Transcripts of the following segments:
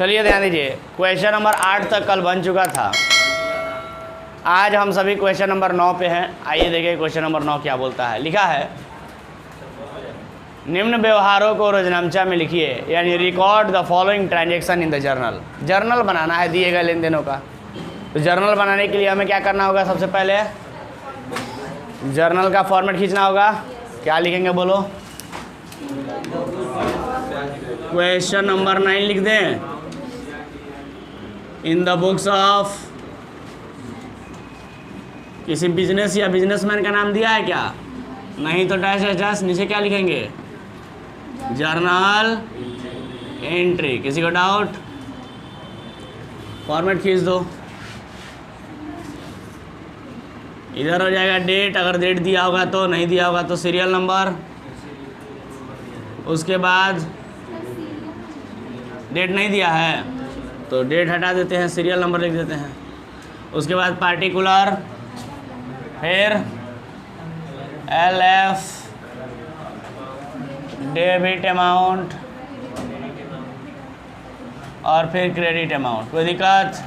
चलिए ध्यान दीजिए, क्वेश्चन नंबर 8 तक कल बन चुका था। आज हम सभी क्वेश्चन नंबर 9 पे हैं। आइए देखिए क्वेश्चन नंबर 9 क्या बोलता है। लिखा है निम्न व्यवहारों को रोजनामचा में लिखिए, यानी record the following transaction in the journal. Journal बनाना है दिए गए लेन देनों का। तो जर्नल बनाने के लिए हमें क्या करना होगा? सबसे पहले जर्नल का फॉर्मेट खींचना होगा। क्या लिखेंगे बोलो? क्वेश्चन नंबर 9 लिख दें। इन द बुक्स ऑफ, किसी बिजनेस या बिजनेसमैन का नाम दिया है क्या? नहीं तो डैश डैश डैश नीचे क्या लिखेंगे? Journal entry. किसी को डाउट? फॉर्मेट खींच दो। इधर हो जाएगा डेट, अगर डेट दिया होगा तो, नहीं दिया होगा तो सीरियल नंबर। उसके बाद डेट नहीं दिया है तो डेट हटा देते हैं, सीरियल नंबर लिख देते हैं। उसके बाद पार्टिकुलर, फिर LF, डेबिट अमाउंट और फिर क्रेडिट अमाउंट। कोई दिक्कत?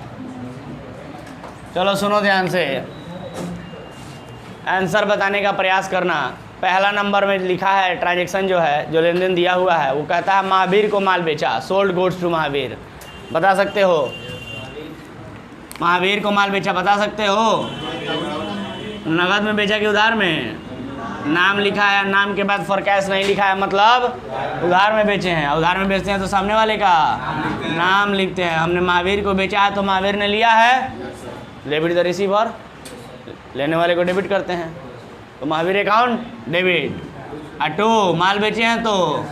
चलो सुनो ध्यान से, आंसर बताने का प्रयास करना। पहला नंबर में लिखा है ट्रांजैक्शन जो है, जो लेन देन दिया हुआ है, वो कहता है महावीर को माल बेचा, सोल्ड गुड्स टू महावीर। बता सकते हो? महावीर को माल बेचा बता सकते हो? नगद में बेचा कि उधार में? नाम लिखा है, नाम के बाद फॉर कैश नहीं लिखा है, मतलब उधार में बेचे हैं। उधार में बेचते हैं तो सामने वाले का नाम लिखते हैं। हमने महावीर को बेचा है तो महावीर ने लिया है, डेबिट द रिसीवर, लेने वाले को डेबिट करते हैं तो महावीर अकाउंट डेबिट। और टू माल बेचे हैं तो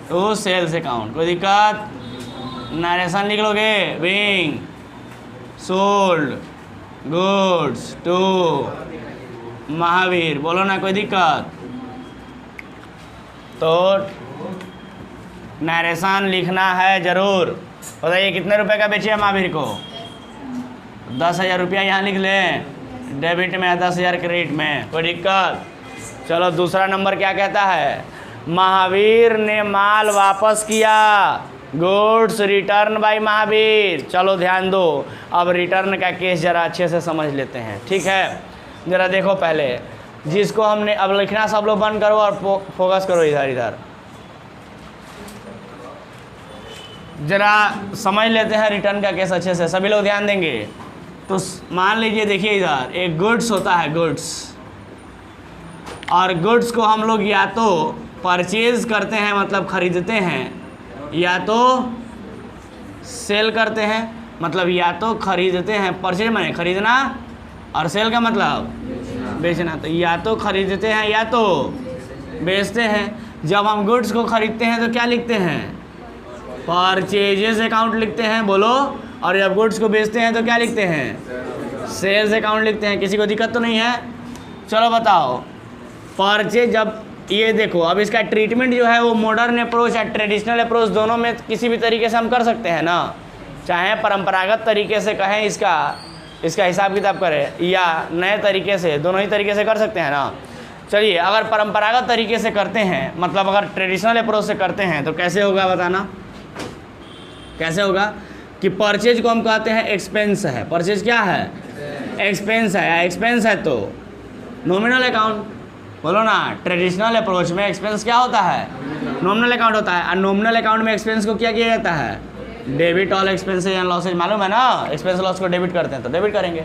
टू सेल्स अकाउंट। कोई दिक्कत? नरेशन लिख लोगे, being sold goods to Mahavir. बोलो ना, कोई दिक्कत? तो नरेशन लिखना है जरूर। बताइए कितने रुपए का बेचे हैं महावीर को? 10,000 रुपया यहाँ लिख लें, डेबिट में है 10,000 क्रेडिट में। कोई दिक्कत? चलो दूसरा नंबर क्या कहता है? महावीर ने माल वापस किया, गुड्स रिटर्न बाय महावीर। चलो ध्यान दो, अब रिटर्न का केस जरा अच्छे से समझ लेते हैं, ठीक है? जरा देखो पहले, जिसको हमने, अब लिखना सब लोग बंद करो और फोकस करो इधर इधर। जरा समझ लेते हैं रिटर्न का केस अच्छे से, सभी लोग ध्यान देंगे। तो मान लीजिए, देखिए इधर एक गुड्स होता है, गुड्स, और गुड्स को हम लोग या तो परचेज करते हैं मतलब खरीदते हैं, या तो सेल करते हैं, मतलब या तो खरीदते हैं। परचेज माने खरीदना और सेल का मतलब बेचना। तो या तो खरीदते हैं या तो बेचते हैं। जब हम गुड्स को खरीदते हैं तो क्या लिखते हैं? परचेजेस अकाउंट लिखते हैं, बोलो। और जब गुड्स को बेचते हैं तो क्या लिखते हैं? सेल्स अकाउंट लिखते हैं। किसी को दिक्कत तो नहीं है? चलो बताओ, परचेज, जब ये देखो, अब इसका ट्रीटमेंट जो है वो मॉडर्न अप्रोच या ट्रेडिशनल अप्रोच, दोनों में किसी भी तरीके से हम कर सकते हैं ना। चाहे परंपरागत तरीके से कहें, इसका हिसाब किताब करें, या नए तरीके से, दोनों ही तरीके से कर सकते हैं ना। चलिए, अगर परंपरागत तरीके से करते हैं, मतलब अगर ट्रेडिशनल अप्रोच से करते हैं तो कैसे होगा बताना? कैसे होगा कि परचेज को हम कहते हैं एक्सपेंस है। परचेज क्या है? एक्सपेंस है। एक्सपेंस है तो नॉमिनल अकाउंट, बोलो ना। ट्रेडिशनल अप्रोच में एक्सपेंस क्या होता है? नॉमिनल अकाउंट होता है। और नॉमिनल अकाउंट में एक्सपेंस को क्या किया जाता है? Debit all expenses and losses. मालूम है ना, एक्सपेंस लॉस को डेबिट करते हैं तो डेबिट करेंगे।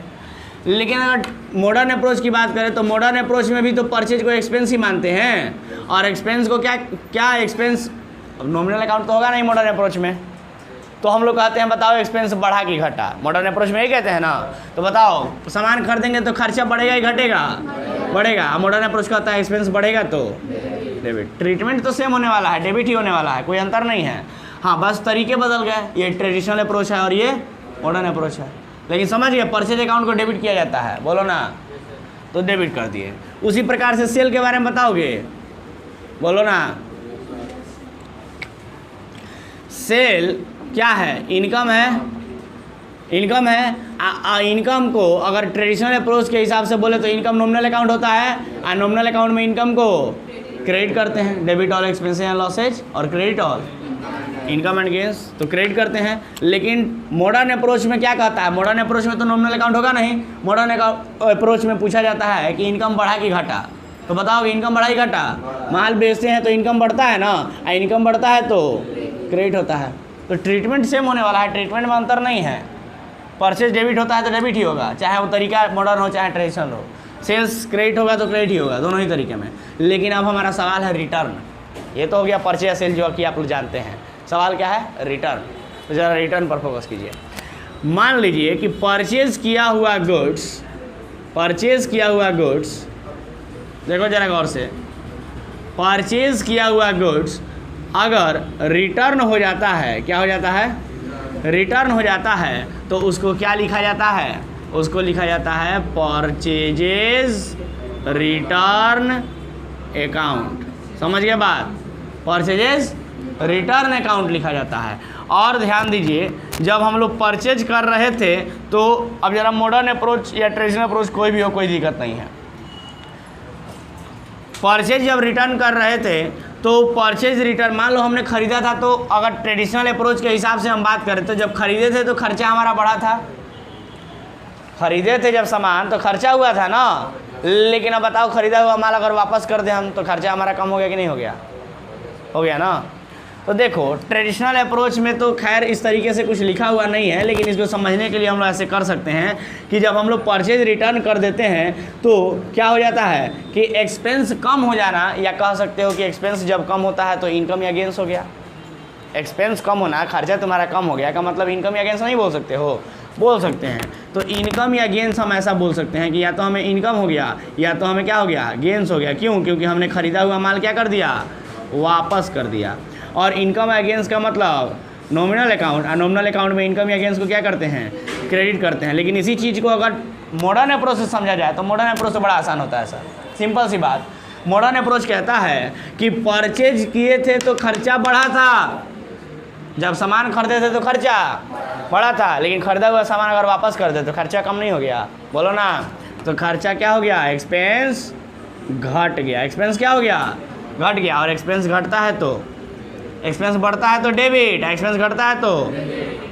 लेकिन अगर मॉडर्न अप्रोच की बात करें तो मॉडर्न अप्रोच में भी तो परचेज को एक्सपेंस ही मानते हैं, और एक्सपेंस को क्या एक्सपेंस, नॉमिनल अकाउंट तो होगा नहीं मॉडर्न अप्रोच में। तो हम लोग कहते हैं बताओ एक्सपेंस बढ़ा कि घटा? मॉडर्न अप्रोच में यही कहते हैं ना। तो बताओ, सामान खरीदेंगे तो खर्चा बढ़ेगा ही घटेगा? बढ़ेगा। मॉडर्न अप्रोच कहता है एक्सपेंस बढ़ेगा तो डेबिट। ट्रीटमेंट तो सेम होने वाला है, डेबिट ही होने वाला है, कोई अंतर नहीं है। हाँ, बस तरीके बदल गए। ये ट्रेडिशनल अप्रोच है और ये मॉडर्न अप्रोच है। लेकिन समझ गए, परचेज अकाउंट को डेबिट किया जाता है, बोलो ना। तो डेबिट कर दिए। उसी प्रकार से सेल के बारे में बताओगे, बोलो ना। सेल क्या है? इनकम है। इनकम है। इनकम को अगर ट्रेडिशनल अप्रोच के हिसाब से बोले तो इनकम नॉमिनल अकाउंट होता है, और नॉमिनल अकाउंट में इनकम को क्रेडिट करते हैं, debit all expenses and losses और credit all income and gains, तो क्रेडिट करते हैं। लेकिन मॉडर्न अप्रोच में क्या कहता है, मॉडर्न अप्रोच में तो नॉमिनल अकाउंट होगा नहीं। मॉडर्न अप्रोच में पूछा जाता है कि इनकम बढ़ा कि घटा, तो बताओ कि इनकम बढ़ा कि घटा। माल बेचते हैं तो इनकम बढ़ता है ना, और इनकम बढ़ता है तो क्रेडिट होता है। तो ट्रीटमेंट सेम होने वाला है, ट्रीटमेंट में अंतर नहीं है। परचेज डेबिट होता है तो डेबिट ही होगा, चाहे वो तरीका मॉडर्न हो चाहे ट्रेडिशनल हो। सेल्स क्रेडिट होगा तो क्रेडिट ही होगा, दोनों ही तरीके में। लेकिन अब हमारा सवाल है रिटर्न। ये तो हो गया परचेज सेल जो कि आप लोग जानते हैं। सवाल क्या है, रिटर्न। तो ज़रा रिटर्न पर फोकस कीजिए। मान लीजिए कि परचेज किया हुआ गुड्स, देखो जरा गौर से, परचेज किया हुआ गुड्स अगर रिटर्न हो जाता है, क्या हो जाता है, रिटर्न हो जाता है, तो उसको क्या लिखा जाता है, उसको लिखा जाता है परचेजेस रिटर्न अकाउंट। समझ गए बात, परचेजेस रिटर्न अकाउंट लिखा जाता है। और ध्यान दीजिए, जब हम लोग परचेज कर रहे थे तो अब जरा मॉडर्न अप्रोच या ट्रेडिशनल अप्रोच कोई भी हो, कोई दिक्कत नहीं है। परचेज जब रिटर्न कर रहे थे तो परचेज रिटर्न, मान लो हमने खरीदा था, तो अगर ट्रेडिशनल अप्रोच के हिसाब से हम बात करें तो जब खरीदे थे तो खर्चा हमारा बढ़ा था। खरीदे थे जब सामान तो खर्चा हुआ था ना। लेकिन अब बताओ खरीदा हुआ माल अगर वापस कर दें हम तो खर्चा हमारा कम हो गया कि नहीं हो गया, हो गया ना। तो देखो ट्रेडिशनल अप्रोच में तो खैर इस तरीके से कुछ लिखा हुआ नहीं है, लेकिन इसको समझने के लिए हम लोग ऐसे कर सकते हैं कि जब हम लोग परचेज रिटर्न कर देते हैं तो क्या हो जाता है कि एक्सपेंस कम हो जाना, या कह सकते हो कि एक्सपेंस जब कम होता है तो इनकम या गेंस हो गया। एक्सपेंस कम होना, खर्चा तुम्हारा कम हो गया का मतलब इनकम या गेंस नहीं बोल सकते हो, बोल सकते हैं। तो इनकम या गेंस हम ऐसा बोल सकते हैं कि या तो हमें इनकम हो गया या तो हमें क्या हो गया, गेंस हो गया। क्यों, क्योंकि हमने खरीदा हुआ माल क्या कर दिया, वापस कर दिया। और इनकम या गेंस का मतलब नॉमिनल अकाउंट, और नॉमिनल अकाउंट में इनकम या गेंस को क्या करते हैं, क्रेडिट करते हैं। लेकिन इसी चीज़ को अगर मॉडर्न अप्रोच से समझा जाए तो मॉडर्न अप्रोच से बड़ा आसान होता है सर। सिंपल सी बात, मॉडर्न अप्रोच कहता है कि परचेज किए थे तो खर्चा बढ़ा था, जब सामान खरीदे थे तो खर्चा बढ़ा था, लेकिन खरीदा हुआ सामान अगर वापस कर दे तो खर्चा कम नहीं हो गया, बोलो ना। तो खर्चा क्या हो गया, एक्सपेंस घट गया। एक्सपेंस क्या हो गया, घट गया। और एक्सपेंस घटता है तो, एक्सपेंस बढ़ता है तो डेबिट, एक्सपेंस घटता है तो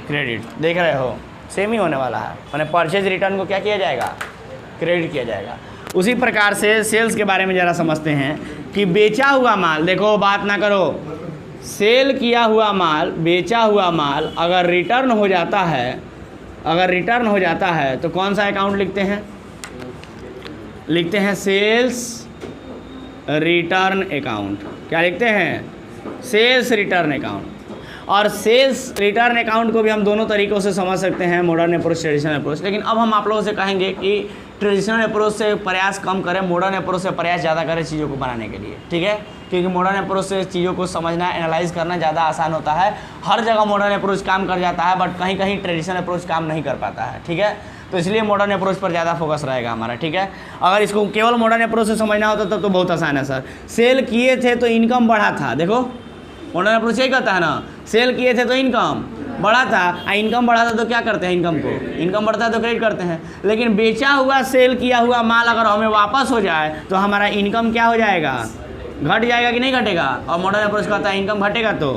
क्रेडिट। देख रहे हो, सेम ही होने वाला है। मैंने परचेज रिटर्न को क्या किया जाएगा, क्रेडिट किया जाएगा। उसी प्रकार से सेल्स के बारे में ज़रा समझते हैं कि बेचा हुआ माल, देखो बात ना करो, सेल किया हुआ माल, बेचा हुआ माल अगर रिटर्न हो जाता है, अगर रिटर्न हो जाता है तो कौन सा अकाउंट लिखते हैं, लिखते हैं सेल्स रिटर्न अकाउंट। क्या लिखते हैं, सेल्स रिटर्न अकाउंट। और सेल्स रिटर्न अकाउंट को भी हम दोनों तरीक़ों से समझ सकते हैं, मॉडर्न अप्रोच, ट्रेडिशनल अप्रोच। लेकिन अब हम आप लोगों से कहेंगे कि ट्रेडिशनल अप्रोच से प्रयास कम करें, मॉडर्न अप्रोच से प्रयास ज़्यादा करें चीज़ों को बनाने के लिए, ठीक है। क्योंकि मॉडर्न अप्रोच से चीज़ों को समझना, एनालाइज करना ज़्यादा आसान होता है। हर जगह मॉडर्न अप्रोच काम कर जाता है, बट कहीं कहीं ट्रेडिशनल अप्रोच काम नहीं कर पाता है, ठीक है। तो इसलिए मॉडर्न अप्रोच पर ज़्यादा फोकस रहेगा हमारा, ठीक है। अगर इसको केवल मॉडर्न अप्रोच से समझना होता तब तो बहुत आसान है सर। सेल किए थे तो इनकम बढ़ा था, देखो मॉडर्न अप्रोच यही कहता है ना, सेल किए थे तो इनकम बढ़ा था, इनकम बढ़ा था तो क्या करते हैं, इनकम को, इनकम बढ़ता है तो क्रेडिट करते हैं। लेकिन बेचा हुआ, सेल किया हुआ माल अगर हमें वापस हो जाए तो हमारा इनकम क्या हो जाएगा, घट जाएगा कि नहीं घटेगा। और मॉडर्न अप्रोच कहता है इनकम घटेगा तो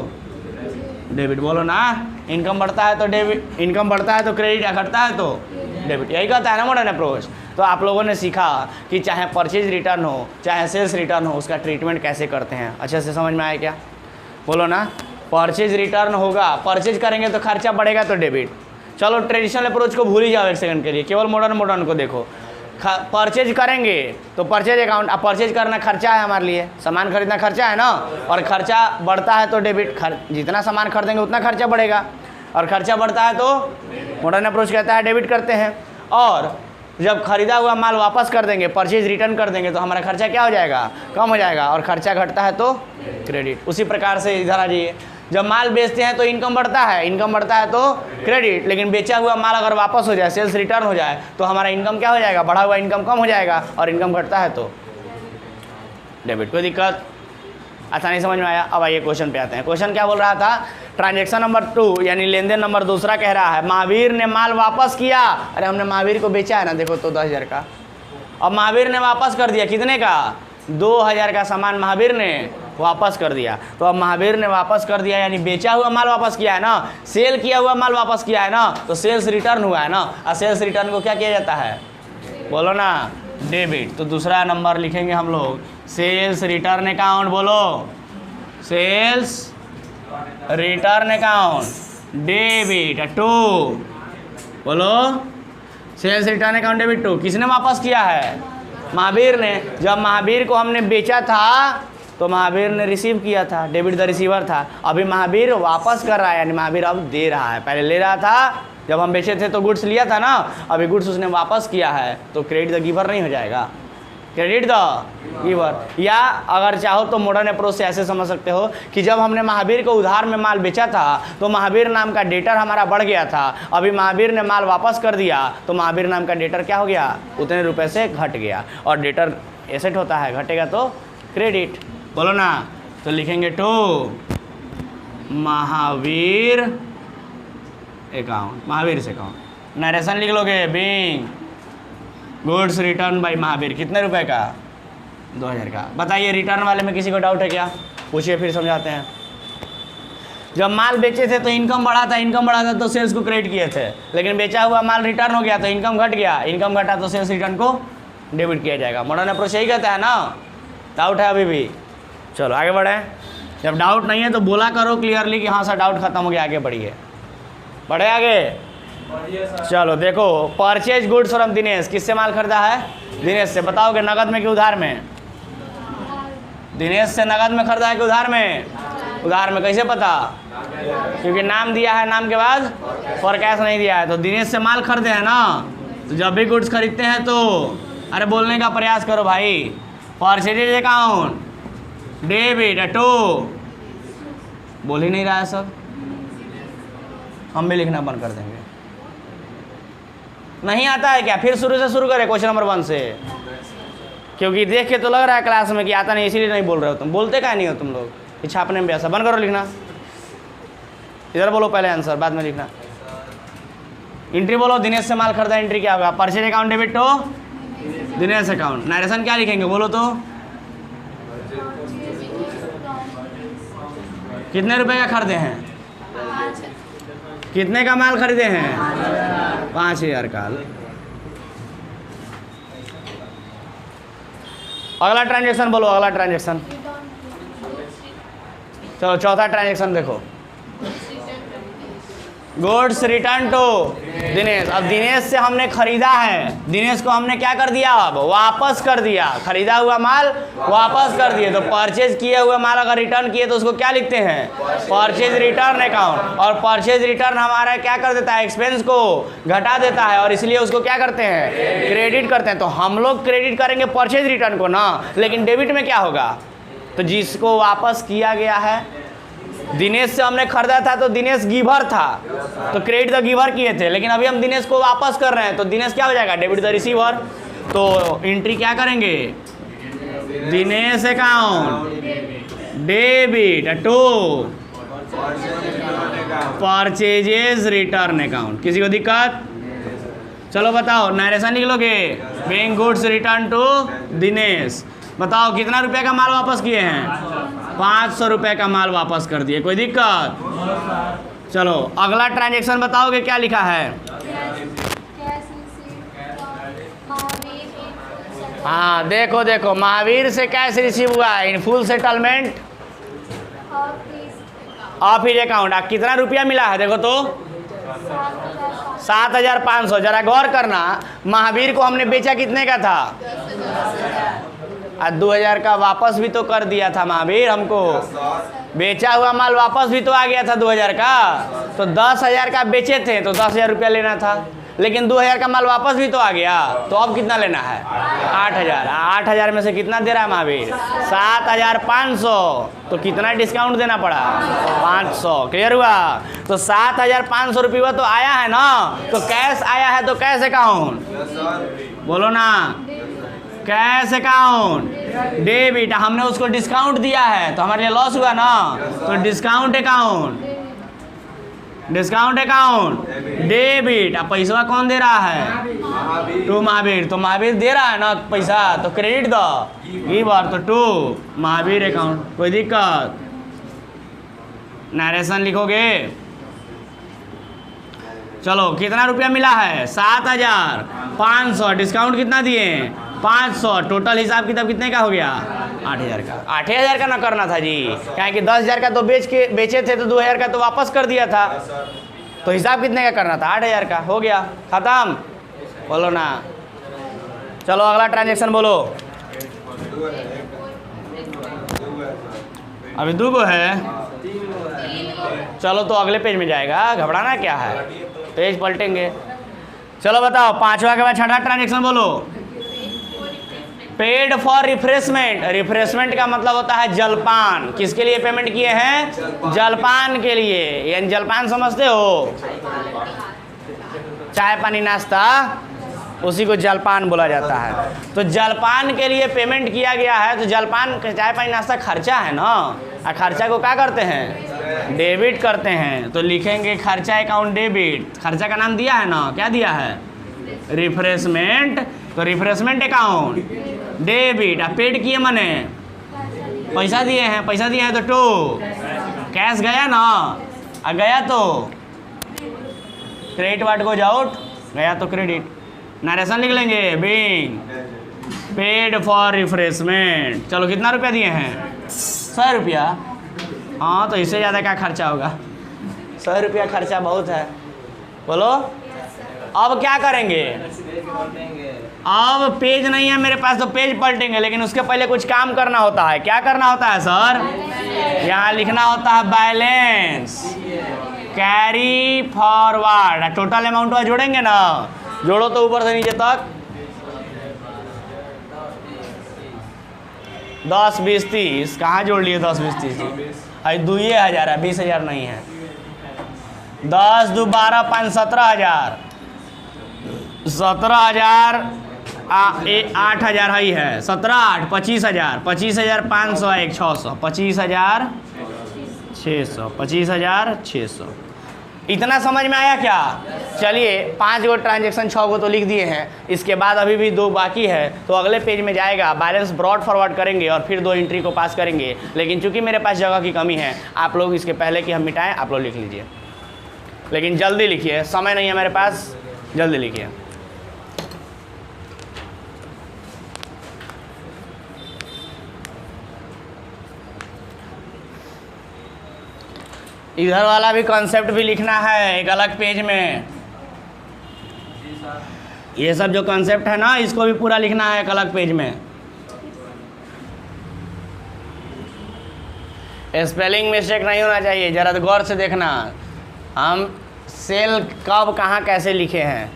डेबिट, बोलो ना। इनकम बढ़ता है तो डेबिट, इनकम बढ़ता है तो क्रेडिट, या घटता है तो डेबिट, यही कहता है ना मॉडर्न अप्रोच। तो आप लोगों ने सीखा कि चाहे परचेज रिटर्न हो चाहे सेल्स रिटर्न हो, उसका ट्रीटमेंट कैसे करते हैं, अच्छे से समझ में आया क्या, बोलो ना। परचेज रिटर्न होगा, परचेज करेंगे तो खर्चा बढ़ेगा तो डेबिट। चलो ट्रेडिशनल अप्रोच को भूल ही जाओ एक सेकंड के लिए, केवल मॉडर्न को देखो। परचेज करेंगे तो परचेज अकाउंट, अब परचेज करना खर्चा है हमारे लिए, सामान खरीदना खर्चा है ना, और खर्चा बढ़ता है तो डेबिट, जितना सामान खरीदेंगे उतना खर्चा बढ़ेगा, और खर्चा बढ़ता है तो मॉडर्न अप्रोच कहता है डेबिट करते हैं। और जब खरीदा हुआ माल वापस कर देंगे, परचेज रिटर्न कर देंगे, तो हमारा खर्चा क्या हो जाएगा, कम हो जाएगा, और खर्चा घटता है तो क्रेडिट। उसी प्रकार से इधर आ जाइए, जब माल बेचते हैं तो इनकम बढ़ता है, इनकम बढ़ता है तो क्रेडिट। लेकिन बेचा हुआ माल अगर वापस हो जाए, सेल्स रिटर्न हो जाए, तो हमारा इनकम क्या हो जाएगा, बढ़ा हुआ इनकम कम हो जाएगा, और इनकम घटता है तो डेबिट। कोई दिक्कत, आसानी समझ में आया। अब आइए क्वेश्चन पे आते हैं। क्वेश्चन क्या बोल रहा था, ट्रांजैक्शन नंबर 2 यानी लेन देन नंबर दूसरा कह रहा है महावीर ने माल वापस किया। अरे हमने महावीर को बेचा है ना, देखो तो 10,000 का, अब महावीर ने वापस कर दिया कितने का, 2,000 का सामान महावीर ने वापस कर दिया। तो अब महावीर ने वापस कर दिया, यानी बेचा हुआ माल वापस किया है ना, सेल किया हुआ माल वापस किया है ना, तो सेल्स रिटर्न हुआ है ना। और सेल्स रिटर्न को क्या किया जाता है, बोलो ना, डेबिट। तो दूसरा नंबर लिखेंगे हम लोग, सेल्स रिटर्न अकाउंट। बोलो, sales return account debit to. बोलो, sales return account debit to. किसने वापस किया है, महावीर ने। जब महावीर को हमने बेचा था तो महावीर ने रिसीव किया था, डेबिट द रिसीवर था। अभी महावीर वापस कर रहा है, यानी महावीर अब दे रहा है। पहले ले रहा था, जब हम बेचे थे तो गुड्स लिया था ना, अभी गुड्स उसने वापस किया है, तो क्रेडिट द गिवर नहीं हो जाएगा, क्रेडिट द गिवर। या अगर चाहो तो मॉडर्न अप्रोच से ऐसे समझ सकते हो कि जब हमने महावीर को उधार में माल बेचा था तो महावीर नाम का डेटर हमारा बढ़ गया था। अभी महावीर ने माल वापस कर दिया तो महावीर नाम का डेटर क्या हो गया, उतने रुपए से घट गया। और डेटर एसेट होता है, घटेगा तो क्रेडिट। बोलो ना, तो लिखेंगे टू महावीर अकाउंट, महावीर से अकाउंट। नरेशन लिख लोगे, being goods return by Mahavir. कितने रुपए का, 2000 का। बताइए, रिटर्न वाले में किसी को डाउट है क्या, पूछिए, फिर समझाते हैं। जब माल बेचे थे तो इनकम बढ़ा था तो सेल्स को क्रेडिट किए थे, लेकिन बेचा हुआ माल रिटर्न हो गया तो इनकम घट गया, इनकम घटा तो सेल्स रिटर्न को डेबिट किया जाएगा। मॉडर्न अप्रोच यही कहता है ना, डाउट है अभी भी? चलो आगे बढ़े। जब डाउट नहीं है तो बोला करो क्लियरली कि हाँ सर डाउट खत्म हो गया, आगे बढ़िए, बढ़े आगे। चलो देखो, परचेज गुड्स फ्रॉम दिनेश। किससे माल खरीदा है, दिनेश से। बताओगे नगद में कि उधार में, दिनेश से नगद में खरीदा है कि उधार में, उधार में। कैसे पता, क्योंकि नाम दिया है, नाम के बाद फॉर कैश नहीं दिया है। तो दिनेश से माल खरीदे हैं ना, तो जब भी गुड्स खरीदते हैं तो अरे बोलने का प्रयास करो भाई, परचेज अकाउंट डेबिट टू। बोल ही नहीं रहा है सब, हम भी लिखना बंद कर देंगे। नहीं आता है क्या, फिर शुरू से शुरू करें क्वेश्चन नंबर 1 से, क्योंकि देख के तो लग रहा है क्लास में कि आता नहीं, इसीलिए नहीं बोल रहे हो तुम। बोलते क्या नहीं हो तुम लोग, ये छापने में ऐसा। बंद करो लिखना, इधर बोलो पहले आंसर, बाद में लिखना। एंट्री बोलो, दिनेश से माल खरीदा, एंट्री क्या होगा, purchase account debit to Dinesh account. Narration क्या लिखेंगे, बोलो तो। कितने रुपए का खरीदे हैं, कितने का माल खरीदे हैं, 5000 का। अगला ट्रांजैक्शन बोलो, अगला ट्रांजैक्शन। चलो चौथा ट्रांजैक्शन देखो, गुड्स रिटर्न टू दिनेश। अब दिनेश से हमने खरीदा है, दिनेश को हमने क्या कर दिया, अब वापस कर दिया। खरीदा हुआ माल वापस कर दिए। तो परचेज किए हुए माल अगर रिटर्न किए तो उसको क्या लिखते हैं, परचेज रिटर्न अकाउंट। और परचेज रिटर्न हमारा क्या कर देता है, एक्सपेंस को घटा देता है, और इसलिए उसको क्या करते हैं, क्रेडिट करते हैं। तो हम लोग क्रेडिट करेंगे परचेज रिटर्न को ना, लेकिन डेबिट में क्या होगा, तो जिसको वापस किया गया है, दिनेश से हमने खरीदा था तो दिनेश गिवर था, तो क्रेडिट द गिवर किए थे, लेकिन अभी हम दिनेश को वापस कर रहे हैं तो दिनेश क्या हो जाएगा, डेबिट द रिसीवर। तो एंट्री क्या करेंगे, Dinesh account debit to purchases return account. किसी को दिक्कत, चलो बताओ, नरेशन लिख लोगे, being goods return to Dinesh. बताओ कितना रुपए का माल वापस किए हैं, 500 रुपए का माल वापस कर दिए। कोई दिक्कत, चलो अगला ट्रांजैक्शन बताओगे क्या लिखा है। हाँ देखो देखो, महावीर से कैश रिसीव हुआ है in full settlement of his account. कितना रुपया मिला है देखो तो, 7500। जरा गौर करना, महावीर को हमने बेचा कितने का था, 2000 का वापस भी तो कर दिया था महावीर हमको। बेचा हुआ माल वापस भी तो आ गया था 2000 का, तो 10000 का बेचे थे तो 10000 रुपया लेना था, लेकिन 2000 का माल वापस भी तो आ गया, तो अब कितना लेना है, 8000। 8000 में से कितना दे रहा है महावीर, 7500। तो कितना डिस्काउंट देना पड़ा, 500। क्लियर हुआ। तो 7500 रुपया तो आया है ना, तो कैश आया है, तो कैश अकाउंट बोलो ना, कैश अकाउंट डेबिट। हमने उसको डिस्काउंट दिया है तो हमारे लिए लॉस हुआ ना, तो discount account discount account debit. अब पैसा कौन दे रहा है? टू महावीर। तो महावीर दे रहा है ना पैसा, तो क्रेडिट दो गिवर, तो टू महावीर अकाउंट। कोई दिक्कत? नरेशन लिखोगे। चलो कितना रुपया मिला है? 7,500। डिस्काउंट कितना दिए? 500। टोटल हिसाब किताब कितने का हो गया? 8,000 का। 8,000 का ना करना था जी, क्या कि 10,000 का तो बेचे थे, तो 2,000 का तो वापस कर दिया था। तो हिसाब कितने का करना था? 8,000 का। हो गया, खत्म। बोलो ना। चलो अगला ट्रांजेक्शन बोलो। अभी 2 गो है। चलो तो अगले पेज में जाएगा, घबराना क्या है, पेज पलटेंगे। चलो बताओ, 5वां के बाद 6वां ट्रांजेक्शन बोलो। Paid for refreshment. रिफ्रेशमेंट का मतलब होता है जलपान। किसके लिए पेमेंट किए हैं? जलपान के लिए। यानी जलपान समझते हो? चाय पानी नाश्ता, उसी को जलपान बोला जाता है। तो जलपान के लिए पेमेंट किया गया है। तो जलपान चाय पानी नाश्ता खर्चा है ना, और खर्चा को क्या करते हैं? डेबिट करते हैं। तो लिखेंगे खर्चा अकाउंट डेबिट। खर्चा का नाम दिया है ना, क्या दिया है? रिफ्रेशमेंट। तो रिफ्रेशमेंट अकाउंट डेबिट। अब पेड किए मने पैसा दिए हैं, पैसा दिए हैं तो टू कैश गया ना, आ गया तो क्रेडिट वाट गोज आउट, गया तो क्रेडिट। नरेशन लिख लेंगे बीइंग पेड फॉर रिफ्रेशमेंट। चलो कितना रुपया दिए हैं? 100 रुपया। हाँ तो इससे ज़्यादा क्या खर्चा होगा? 100 रुपया खर्चा बहुत है। बोलो अब क्या करेंगे? अब पेज नहीं है मेरे पास तो पेज पलटेंगे, लेकिन उसके पहले कुछ काम करना होता है। क्या करना होता है सर? यहाँ लिखना होता है balance carry forward. Total amount में जोड़ेंगे ना, जोड़ो तो ऊपर से नीचे तक 10, 20, 30। कहाँ जोड़ लिए 10, 20, 30? अरे 2,000 है, 20,000 नहीं है। 10, 2, 12, 5, 17,000। 17,000 8,000 ही है। 17, 8, 25,000। 25,500 1 600। 25,600। 25,600। इतना समझ में आया क्या? चलिए 5 गो ट्रांजेक्शन 6 गो तो लिख दिए हैं। इसके बाद अभी भी 2 बाकी है, तो अगले पेज में जाएगा, बैलेंस ब्रॉड फॉरवर्ड करेंगे और फिर 2 एंट्री को पास करेंगे। लेकिन चूंकि मेरे पास जगह की कमी है, आप लोग इसके पहले कि हम मिटाएं, आप लोग लिख लीजिए, लेकिन जल्दी लिखिए, समय नहीं है मेरे पास, जल्दी लिखिए। इधर वाला भी कॉन्सेप्ट भी लिखना है एक अलग पेज में। ये सब जो कॉन्सेप्ट है ना, इसको भी पूरा लिखना है एक अलग पेज में। स्पेलिंग मिस्टेक नहीं होना चाहिए, जरा गौर से देखना। हम सेल कब कहाँ कैसे लिखे हैं?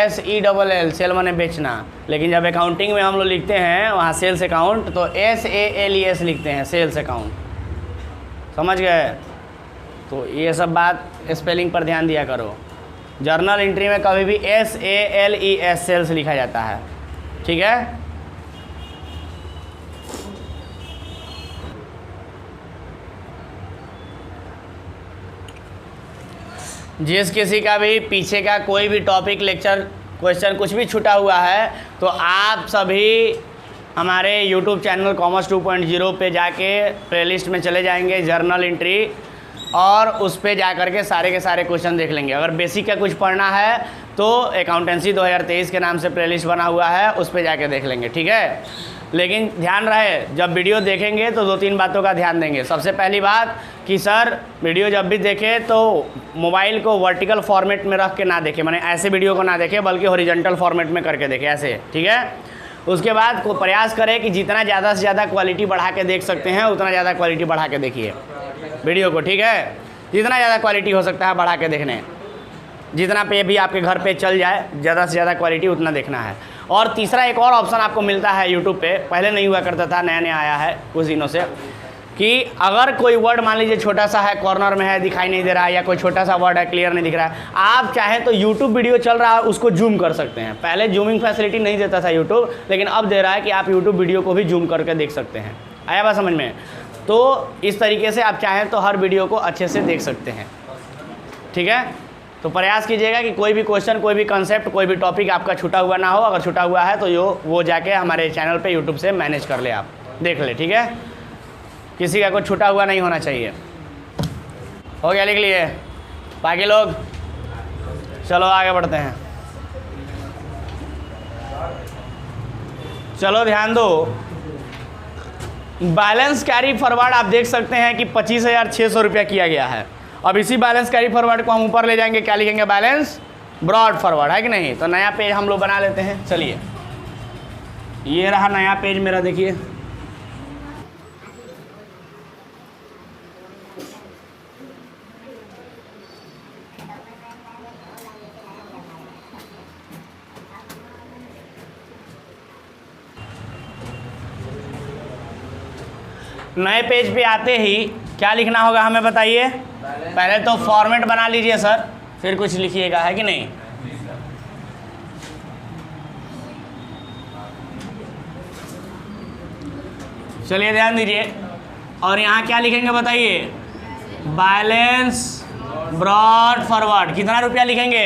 SELL, सेल माने बेचना। लेकिन जब अकाउंटिंग में हम लोग लिखते हैं वहाँ सेल्स अकाउंट, तो SALES लिखते हैं, सेल्स अकाउंट। समझ गए? तो ये सब बात स्पेलिंग पर ध्यान दिया करो। जर्नल एंट्री में कभी भी SALES सेल्स लिखा जाता है, ठीक है? जिस किसी का भी पीछे का कोई भी टॉपिक, लेक्चर, क्वेश्चन कुछ भी छूटा हुआ है, तो आप सभी हमारे YouTube चैनल कॉमर्स 2.0 पे जाके प्लेलिस्ट में चले जाएंगे, जर्नल एंट्री, और उस पे जा कर के सारे के सारे क्वेश्चन देख लेंगे। अगर बेसिक का कुछ पढ़ना है तो अकाउंटेंसी 2023 के नाम से प्लेलिस्ट बना हुआ है, उस पे जाके देख लेंगे, ठीक है? लेकिन ध्यान रहे, जब वीडियो देखेंगे तो 2-3 बातों का ध्यान देंगे। सबसे पहली बात कि सर वीडियो जब भी देखें तो मोबाइल को वर्टिकल फॉर्मेट में रख के ना देखें, माने ऐसे वीडियो को ना देखें, बल्कि हॉरिजॉन्टल फॉर्मेट में करके देखें, ऐसे, ठीक है? उसके बाद को प्रयास करें कि जितना ज़्यादा से ज़्यादा क्वालिटी बढ़ा के देख सकते हैं उतना ज़्यादा क्वालिटी बढ़ा के देखिए वीडियो को, ठीक है? जितना ज़्यादा क्वालिटी हो सकता है बढ़ा के देखने, जितना पे भी आपके घर पे चल जाए, ज़्यादा से ज़्यादा क्वालिटी उतना देखना है। और तीसरा एक और ऑप्शन आपको मिलता है यूट्यूब पे, पहले नहीं हुआ करता था, नया नया आया है कुछ दिनों से, कि अगर कोई वर्ड मान लीजिए छोटा सा है, कॉर्नर में है, दिखाई नहीं दे रहा है, या कोई छोटा सा वर्ड है क्लियर नहीं दिख रहा है, आप चाहें तो यूट्यूब वीडियो चल रहा है उसको जूम कर सकते हैं। पहले जूमिंग फैसिलिटी नहीं देता था यूट्यूब, लेकिन अब दे रहा है कि आप यूट्यूब वीडियो को भी जूम करके देख सकते हैं। आया बात समझ में? तो इस तरीके से आप चाहें तो हर वीडियो को अच्छे से देख सकते हैं। ठीक है। तो प्रयास कीजिएगा कि कोई भी क्वेश्चन, कोई भी कंसेप्ट, कोई भी टॉपिक आपका छूटा हुआ ना हो। अगर छूटा हुआ है तो वो जाके हमारे चैनल पे यूट्यूब से मैनेज कर ले, आप देख ले, ठीक है। किसी का कुछ छूटा हुआ नहीं होना चाहिए। हो गया, लिख लिए बाकी लोग? चलो आगे बढ़ते हैं। चलो ध्यान दो, बैलेंस कैरी फॉरवर्ड आप देख सकते हैं कि 25,600 रुपया किया गया है। अब इसी बैलेंस कैरी फॉरवर्ड को हम ऊपर ले जाएंगे, क्या लिखेंगे? बैलेंस ब्रॉड फॉरवर्ड, है कि नहीं? तो नया पेज हम लोग बना लेते हैं। चलिए, ये रहा नया पेज मेरा, देखिए। नए पेज पे आते ही क्या लिखना होगा हमें बताइए? पहले तो फॉर्मेट बना लीजिए सर, फिर कुछ लिखिएगा, है कि नहीं? चलिए ध्यान दीजिए, और यहाँ क्या लिखेंगे बताइए? Balance brought forward. कितना रुपया लिखेंगे?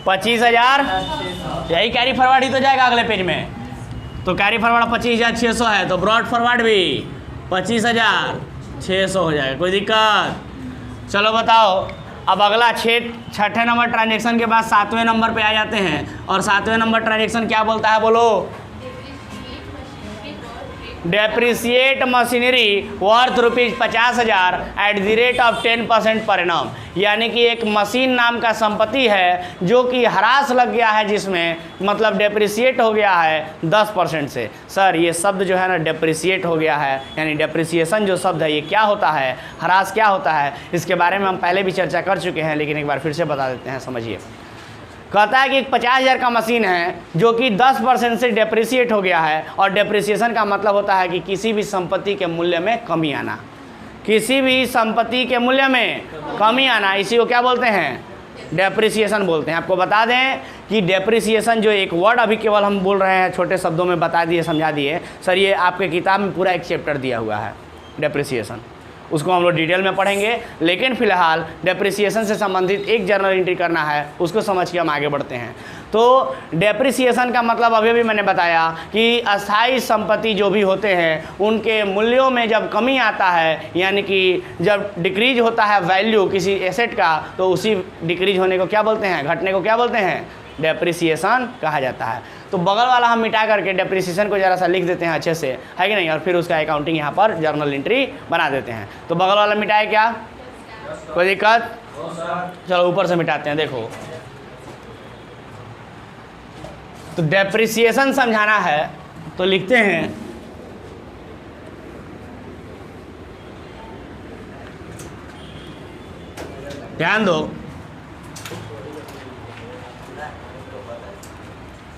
25,000। यही कैरी फॉरवर्ड ही तो जाएगा अगले पेज में। तो कैरी फॉरवर्ड 25,600 है, तो ब्रॉड फॉरवर्ड भी 25,600 हो जाएगा। कोई दिक्कत? चलो बताओ, अब अगला छठे नंबर ट्रांजेक्शन के बाद 7वें नंबर पे आ जाते हैं। और 7वें नंबर ट्रांजेक्शन क्या बोलता है, बोलो? Depreciate machinery worth ₹50,000 at the rate of 10% per annum. यानी कि एक मशीन नाम का संपत्ति है जो कि ह्रास लग गया है, जिसमें मतलब डेप्रिसिएट हो गया है 10% से। सर ये शब्द जो है ना डेप्रिसिएट हो गया है, यानी डेप्रिसिएशन जो शब्द है ये क्या होता है, ह्रास क्या होता है, इसके बारे में हम पहले भी चर्चा कर चुके हैं, लेकिन एक बार फिर से बता देते हैं, समझिए। कहता है कि एक 50,000 का मशीन है जो कि 10% से डेप्रिसिएट हो गया है। और डेप्रिसिएशन का मतलब होता है कि किसी भी संपत्ति के मूल्य में कमी आना, किसी भी संपत्ति के मूल्य में कमी आना, इसी को क्या बोलते हैं? डेप्रिसिएशन बोलते हैं। आपको बता दें कि डेप्रिसिएशन जो एक वर्ड अभी केवल हम बोल रहे हैं, छोटे शब्दों में बता दिए, समझा दिए सर, ये आपके किताब में पूरा एक चैप्टर दिया हुआ है डेप्रिसिएशन, उसको हम लोग डिटेल में पढ़ेंगे। लेकिन फिलहाल डेप्रिसिएशन से संबंधित एक जर्नल एंट्री करना है, उसको समझ के हम आगे बढ़ते हैं। तो डेप्रिसिएशन का मतलब अभी भी मैंने बताया कि अस्थायी संपत्ति जो भी होते हैं उनके मूल्यों में जब कमी आता है, यानी कि जब डिक्रीज होता है वैल्यू किसी एसेट का, तो उसी डिक्रीज होने को क्या बोलते हैं? घटने को क्या बोलते हैं? डेप्रिसिएशन कहा जाता है। तो बगल वाला हम मिटा करके डेप्रिसिएशन को ज़रा सा लिख देते हैं अच्छे से, है कि नहीं? और फिर उसका अकाउंटिंग यहाँ पर जर्नल एंट्री बना देते हैं। तो बगल वाला मिटाए क्या? कोई दिक्कत? चलो ऊपर से मिटाते हैं। देखो, तो डेप्रिसिएशन समझाना है तो लिखते हैं ध्यान दो,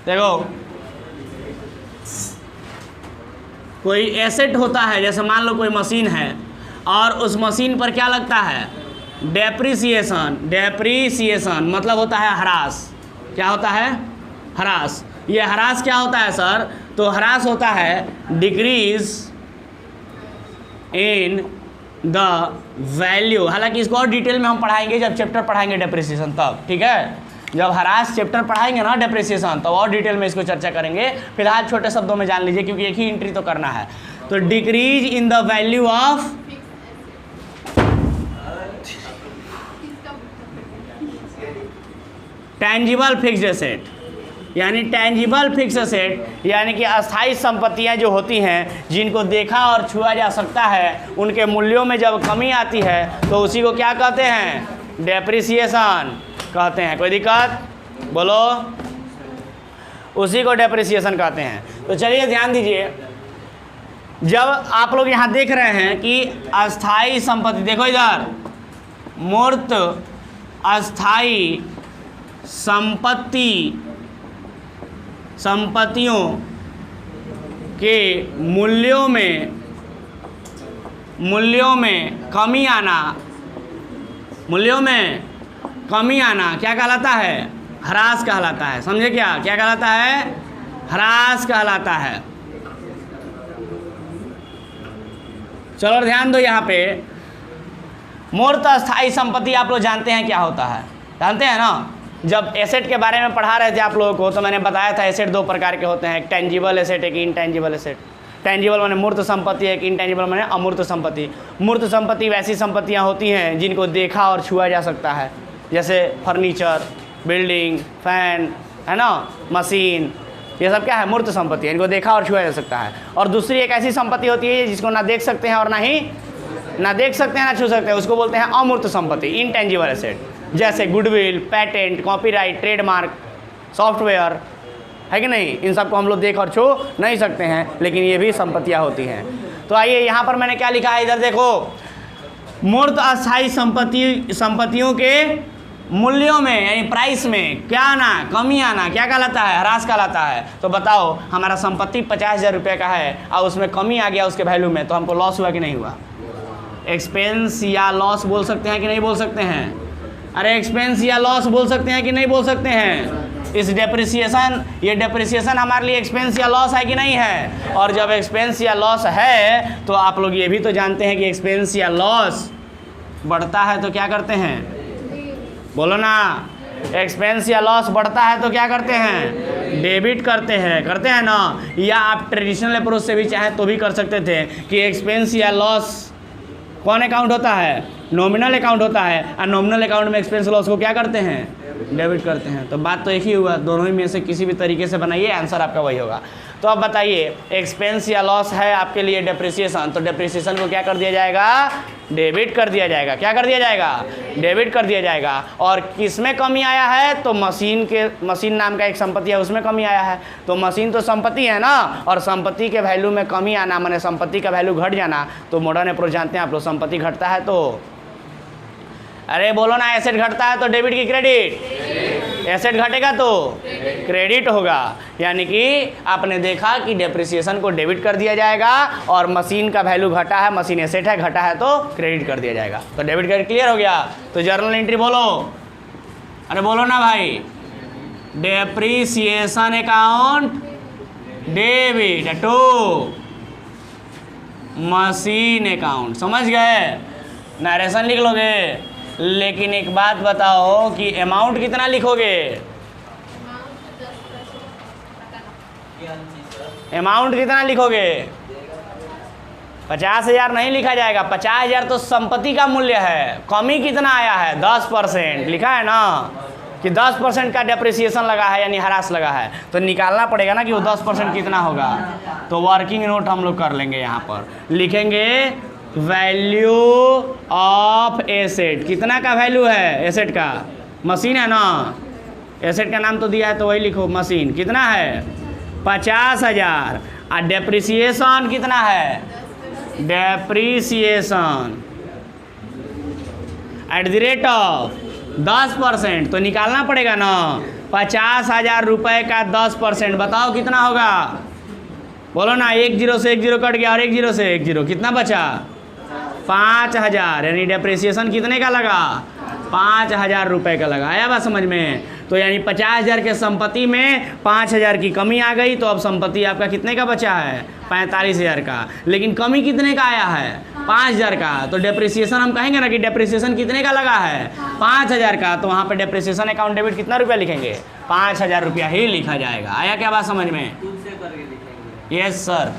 देखो कोई एसेट होता है, जैसे मान लो कोई मशीन है और उस मशीन पर क्या लगता है? डेप्रिसिएशन। डेप्रिसिएशन मतलब होता है ह्रास। क्या होता है? ह्रास। ये ह्रास क्या होता है सर? तो ह्रास होता है डिक्रीज इन द वैल्यू। हालांकि इसको और डिटेल में हम पढ़ाएंगे जब चैप्टर पढ़ाएंगे डेप्रिसिएशन, तब, ठीक है? जब ह्रास चैप्टर पढ़ाएंगे ना डेप्रिसिएशन, तो और डिटेल में इसको चर्चा करेंगे। फिलहाल छोटे शब्दों में जान लीजिए, क्योंकि एक ही एंट्री तो करना है। तो decrease in the value of tangible fixed asset, यानी टेंजिबल फिक्स एसेट यानी कि अस्थायी संपत्तियां जो होती हैं जिनको देखा और छुआ जा सकता है, उनके मूल्यों में जब कमी आती है तो उसी को क्या कहते हैं? डेप्रिसिएशन कहते हैं। कोई दिक्कत? बोलो, उसी को डेप्रिसिएशन कहते हैं। तो चलिए ध्यान दीजिए, जब आप लोग यहाँ देख रहे हैं कि अस्थायी संपत्ति, देखो इधर, मूर्त अस्थायी संपत्तियों के मूल्यों में कमी आना क्या कहलाता है? ह्रास कहलाता है। समझे क्या? क्या कहलाता है? ह्रास कहलाता है। चलो ध्यान दो यहाँ पे, मूर्त अस्थाई संपत्ति आप लोग जानते हैं क्या होता है, जानते हैं ना। जब एसेट के बारे में पढ़ा रहे थे आप लोगों को तो मैंने बताया था एसेट दो प्रकार के होते हैं, एक टेंजिबल एसेट, एक इनटेंजिबल एसेट। टेंजिबल माने मूर्त संपत्ति, एक इनटेंजिबल माने अमूर्त संपत्ति। मूर्त संपत्ति वैसी संपत्तियां होती हैं जिनको देखा और छुआ जा सकता है, जैसे फर्नीचर, बिल्डिंग, फैन, है ना, मशीन, ये सब क्या है, मूर्त संपत्ति है, इनको देखा और छुआ जा सकता है। और दूसरी एक ऐसी संपत्ति होती है जिसको ना देख सकते हैं और ना देख सकते हैं ना छू सकते हैं, उसको बोलते हैं अमूर्त संपत्ति, इनटेंजिबल एसेट। जैसे goodwill, patent, copyright, trademark, software, है कि नहीं, इन सबको हम लोग देख और छू नहीं सकते हैं, लेकिन ये भी संपत्तियां होती हैं। तो आइए यहाँ पर मैंने क्या लिखा है, इधर देखो, मूर्त अस्थायी संपत्तियों के मूल्यों में यानी प्राइस में क्या आना, कमी आना क्या कहलाता है, ह्रास कहलाता है। तो बताओ हमारा संपत्ति 50,000 रुपये का है और उसमें कमी आ गया उसके वैल्यू में, तो हमको लॉस हुआ कि नहीं हुआ। एक्सपेंस या लॉस बोल सकते हैं कि नहीं बोल सकते हैं, अरे एक्सपेंस या लॉस बोल सकते हैं कि नहीं बोल सकते हैं। इस डेप्रिसिएशन, ये डेप्रिसिएशन हमारे लिए एक्सपेंस या लॉस है कि नहीं है। और जब एक्सपेंस या लॉस है तो आप लोग ये भी तो जानते हैं कि एक्सपेंस या लॉस बढ़ता है तो क्या करते हैं, बोलो ना, एक्सपेंस या लॉस बढ़ता है तो क्या करते हैं, डेबिट करते हैं ना। या आप ट्रेडिशनल अप्रोच से भी चाहें तो भी कर सकते थे कि एक्सपेंस या लॉस कौन अकाउंट होता है, नॉमिनल अकाउंट होता है, और नॉमिनल अकाउंट में एक्सपेंस लॉस को क्या करते हैं, डेबिट करते हैं। तो बात तो एक ही हुआ, दोनों ही में से किसी भी तरीके से बनाइए, आंसर आपका वही होगा। तो अब बताइए, एक्सपेंस या लॉस है आपके लिए डेप्रिसिएशन, तो डेप्रिसिएशन को क्या कर दिया जाएगा, डेबिट कर दिया जाएगा। क्या कर दिया जाएगा, डेबिट कर दिया जाएगा। और किस में कमी आया है, तो मशीन नाम का एक संपत्ति है उसमें कमी आया है। तो मशीन तो संपत्ति है ना, और संपत्ति के वैल्यू में कमी आना माने संपत्ति का वैल्यू घट जाना। तो मॉडर्न अप्रोच जानते हैं आप लोग, संपत्ति घटता है तो, अरे बोलो ना, एसेट घटता है तो डेबिट की क्रेडिट, एसेट घटेगा तो क्रेडिट होगा। यानी कि आपने देखा कि डेप्रिसिएशन को डेबिट कर दिया जाएगा और मशीन का वैल्यू घटा है, मशीन एसेट है, घटा है तो क्रेडिट कर दिया जाएगा। तो डेबिट क्रेडिट क्लियर हो गया। तो जर्नल एंट्री बोलो, अरे बोलो ना भाई, depreciation account debit to machine account, समझ गए, नरेशन लिख लोगे। लेकिन एक बात बताओ कि अमाउंट कितना लिखोगे, अमाउंट कितना लिखोगे, 50,000 नहीं लिखा जाएगा। 50,000 तो संपत्ति का मूल्य है, कमी कितना आया है, 10% लिखा है ना, कि 10% का डेप्रिसिएशन लगा है यानी ह्रास लगा है। तो निकालना पड़ेगा ना कि वो 10% कितना होगा। तो वर्किंग नोट हम लोग कर लेंगे, यहाँ पर लिखेंगे वैल्यू ऑफ एसेट। कितना का वैल्यू है एसेट का, मशीन है ना, एसेट का नाम तो दिया है तो वही लिखो, मशीन कितना है 50,000। और डेप्रिसिएशन कितना है, depreciation at the rate of 10%। तो निकालना पड़ेगा ना, 50,000 रुपये का 10%, बताओ कितना होगा, बोलो ना। 1 0 से 1 0 कट गया और 1 0 से 1 0, कितना बचा, 5,000। यानी डेप्रिसिएशन कितने का लगा, 5,000 रुपये का लगा। आया बात समझ में। तो यानी 50,000 के संपत्ति में 5,000 की कमी आ गई, तो अब संपत्ति आपका कितने का बचा है, 45,000 का। लेकिन कमी कितने का आया है, 5,000 का। तो डेप्रिसिएशन हम कहेंगे ना कि डेप्रिसिएशन कितने का लगा है, 5,000 का। तो वहाँ पे डेप्रिसिएशन अकाउंट डेबिट कितना रुपया लिखेंगे, 5,000 रुपया ही लिखा जाएगा। आया क्या बात समझ में, यस सर,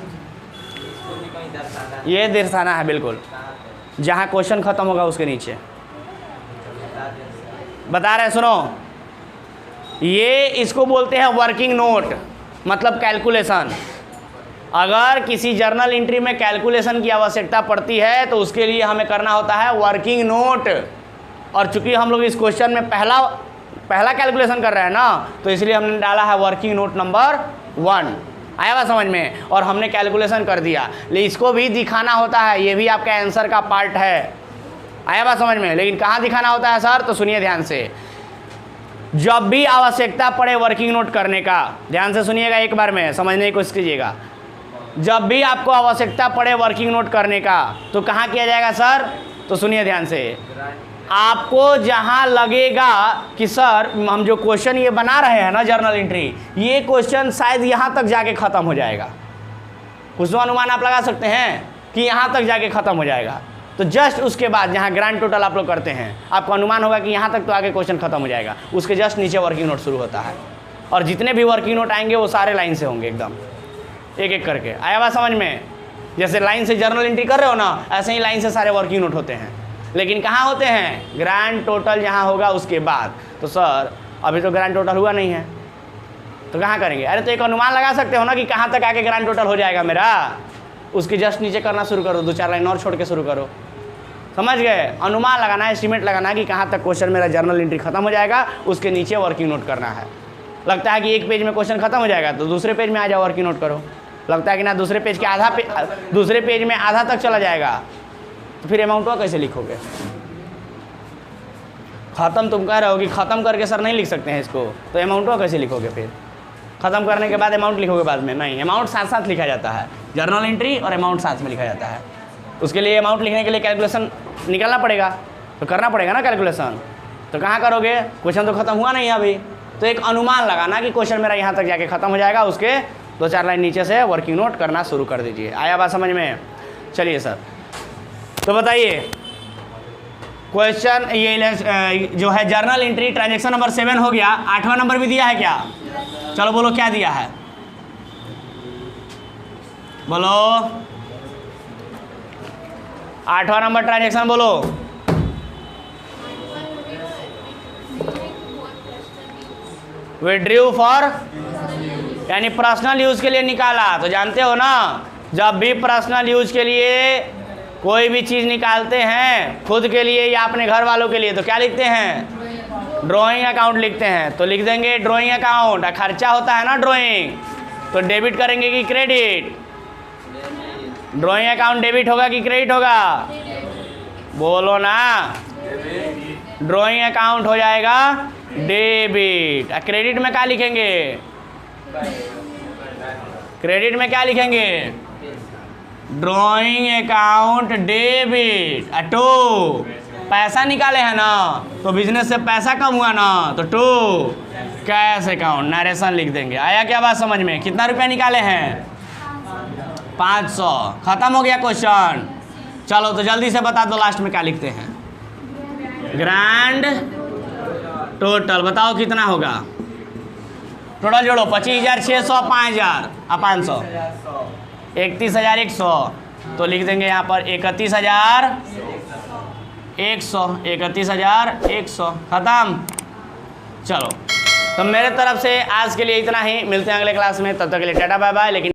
ये दर्शाना है बिल्कुल, जहाँ क्वेश्चन खत्म होगा उसके नीचे बता रहे हैं। सुनो, ये इसको बोलते हैं वर्किंग नोट, मतलब कैलकुलेशन। अगर किसी जर्नल एंट्री में कैलकुलेशन की आवश्यकता पड़ती है तो उसके लिए हमें करना होता है वर्किंग नोट। और चूंकि हम लोग इस क्वेश्चन में पहला कैलकुलेशन कर रहे हैं ना, तो इसलिए हमने डाला है वर्किंग नोट नंबर 1। आया बात समझ में। और हमने कैलकुलेशन कर दिया, लेकिन इसको भी दिखाना होता है, ये भी आपका आंसर का पार्ट है। आया बात समझ में। लेकिन कहाँ दिखाना होता है सर, तो सुनिए ध्यान से। जब भी आवश्यकता पड़े वर्किंग नोट करने का, ध्यान से सुनिएगा, एक बार में समझने की कोशिश कीजिएगा। जब भी आपको आवश्यकता पड़े वर्किंग नोट करने का, तो कहाँ किया जाएगा सर, तो सुनिए ध्यान से। आपको जहाँ लगेगा कि सर हम जो क्वेश्चन ये बना रहे हैं ना जर्नल एंट्री, ये क्वेश्चन शायद यहाँ तक जाके ख़त्म हो जाएगा, कुछ तो अनुमान आप लगा सकते हैं कि यहाँ तक जाके ख़त्म हो जाएगा। तो तो जस्ट उसके बाद जहाँ ग्रांड टोटल आप लोग करते हैं, आपको अनुमान होगा कि यहाँ तक तो आगे क्वेश्चन खत्म हो जाएगा, उसके जस्ट नीचे वर्किंग नोट शुरू होता है। और जितने भी वर्किंग नोट आएंगे वो सारे लाइन से होंगे, एकदम एक एक करके। आया बात समझ में? जैसे लाइन से जर्नल एंट्री कर रहे हो ना, ऐसे ही लाइन से सारे वर्किंग नोट होते हैं। लेकिन कहाँ होते हैं? ग्रांड टोटल जहाँ होगा उसके बाद। तो सर अभी तो ग्रांड टोटल हुआ नहीं है, तो कहाँ करेंगे? अरे तो एक अनुमान लगा सकते हो ना कि कहाँ तक आके ग्रांड टोटल हो जाएगा मेरा, उसके जस्ट नीचे करना शुरू करो, 2-4 लाइन और छोड़ के शुरू करो। समझ गए? अनुमान लगाना है, एस्टीमेट लगाना है कि कहाँ तक क्वेश्चन मेरा जर्नल एंट्री खत्म हो जाएगा, उसके नीचे वर्किंग नोट करना है। लगता है कि एक पेज में क्वेश्चन खत्म हो जाएगा तो दूसरे पेज में आ जाओ, वर्किंग नोट करो। लगता है कि ना दूसरे पेज के दूसरे पेज में आधा तक चला जाएगा, तो फिर अमाउंटवा कैसे लिखोगे? ख़त्म तुम कह रहे हो कि ख़त्म करके सर नहीं लिख सकते हैं इसको, तो अमाउंटवा कैसे लिखोगे? फिर ख़त्म करने के बाद अमाउंट लिखोगे बाद में? नहीं, अमाउंट साथ साथ लिखा जाता है, जर्नल एंट्री और अमाउंट साथ में लिखा जाता है। उसके लिए अमाउंट लिखने के लिए कैलकुलेशन निकालना पड़ेगा, तो करना पड़ेगा ना कैलकुलेशन। तो कहाँ करोगे? क्वेश्चन तो ख़त्म हुआ नहीं है अभी, तो एक अनुमान लगाना कि क्वेश्चन मेरा यहाँ तक जाके ख़त्म हो जाएगा, उसके 2-4 लाइन नीचे से वर्किंग नोट करना शुरू कर दीजिए। आया बात समझ में? चलिए सर, तो बताइए क्वेश्चन ये जो है जर्नल एंट्री ट्रांजैक्शन नंबर 7 हो गया। 8वां नंबर भी दिया है क्या? चलो बोलो क्या दिया है, बोलो 8वां नंबर ट्रांजैक्शन बोलो। विड्रू फॉर यानी पर्सनल यूज के लिए निकाला। तो जानते हो ना, जब भी पर्सनल यूज के लिए कोई भी चीज़ निकालते हैं खुद के लिए या अपने घर वालों के लिए, तो क्या लिखते हैं? ड्राइंग अकाउंट लिखते हैं। तो लिख देंगे ड्राइंग अकाउंट। खर्चा होता है ना ड्राइंग, तो डेबिट करेंगे कि क्रेडिट? ड्राइंग अकाउंट डेबिट होगा कि क्रेडिट होगा? बोलो ना, ड्राइंग अकाउंट हो जाएगा डेबिट। क्रेडिट में क्या लिखेंगे? क्रेडिट में क्या लिखेंगे? Drawing account debit. टू पैसा निकाले हैं ना, तो बिजनेस से पैसा कम हुआ ना, तो टू कैश अकाउंट नरेशन लिख देंगे। आया क्या बात समझ में? कितना रुपया निकाले हैं? 500। खत्म हो गया क्वेश्चन। चलो तो जल्दी से बता दो लास्ट में क्या लिखते हैं? ग्रैंड टोटल बताओ कितना होगा? टोटल जोड़ो 25,600 5,000 500 31,100। तो लिख देंगे यहाँ पर 31,100 31,100। ख़त्म। चलो तो मेरे तरफ से आज के लिए इतना ही, मिलते हैं अगले क्लास में, तब तक के लिए टाटा बाय बाय। लेकिन